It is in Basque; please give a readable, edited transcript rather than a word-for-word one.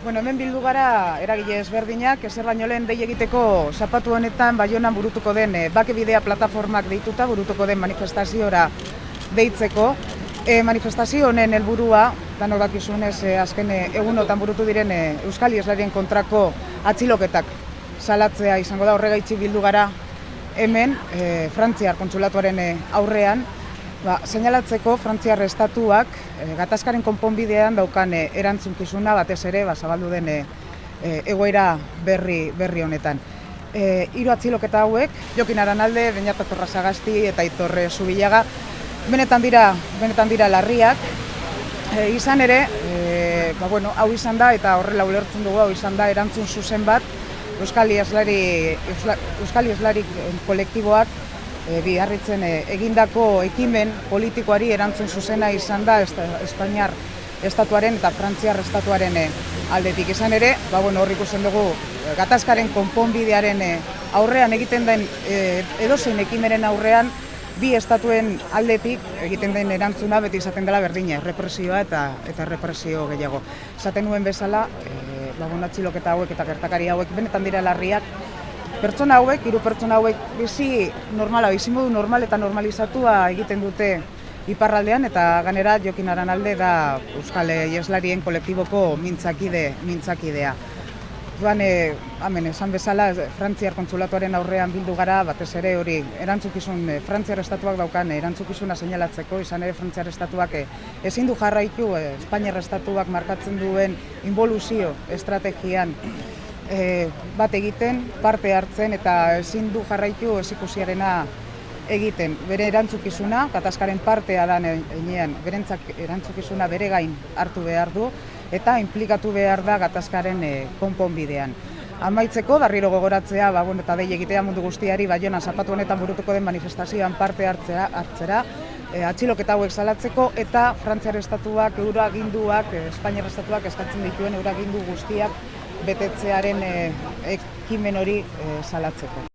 Bueno, hemen bildu gara eragile ezberdinak, ezer baino lehen dei egiteko zapatu honetan Baionan burutuko den Bake Bidea plataformak deituta burutuko den manifestaziora deitzeko. Manifestazio honen helburua, danok dakizunez, azken egunotan burutu diren euskal iheslarien kontrako atxiloketak salatzea izango da. Horregaitzi bildu gara hemen Frantziar kontsulatuaren aurrean, seinalatzeko Frantziar estatuak gatazkaren konponbidean daukan erantzunkizuna, batez ere zabaldu den egoera berri honetan. Hiru atxiloketa hauek, Jokin Aranalde, Beñat Torrazagasti eta Aitor Zubillaga, benetan dira larriak. Izan ere, hau izan da, eta horrela ulertzen dugu, hau izan da erantzun zuzen bat Euskal Iheslari kolektiboak biharritzen egindako ekimen politikoari erantzun zuzena izan da Espainiar estatuaren eta Frantziar estatuaren aldetik. Izan ere, hor ikusten dugu gatazkaren konponbidearen aurrean egiten den edozein ekimenen aurrean bi estatuen aldetik egiten den erantzuna beti izaten dela berdina, represioa eta represio gehiago. Esaten nuen bezala, atxiloketa hauek eta gertakari hauek benetan dira larriak. Pertsona hauek, hiru pertsona hauek bizimodu normal eta normalizatua egiten dute iparraldean, eta gainera Jokin Aranalde da Euskal Iheslarien kolektiboko mintzakidea. Hemen esan bezala, Frantziar kontsulatuaren aurrean bildu gara, batez ere hori Frantziar estatuak daukan erantzukizuna seinalatzeko. Izan ere Frantziar estatuak ezin du jarraitu Espainiar estatuak markatzen duen inboluzio estrategian bat egiten, parte hartzen, eta ezin du jarraitu ezikusiarena egiten. Bere erantzukizuna, gatazkaren partea da heinean, berentzak erantzukizuna bere gain hartu behar du, eta inplikatu behar da gatazkaren konponbidean. Amaitzeko, berriro gogoratzea, eta dei egitea mundu guztiari Baionan zapatu honetan burutuko den manifestazioan parte hartzera, atxiloketa hauek salatzeko, eta Frantziar estatuak, euraginduak, Espainiar estatuak eskatzen dituen euragindu guztiak betetzearen ekimen hori salatzeko.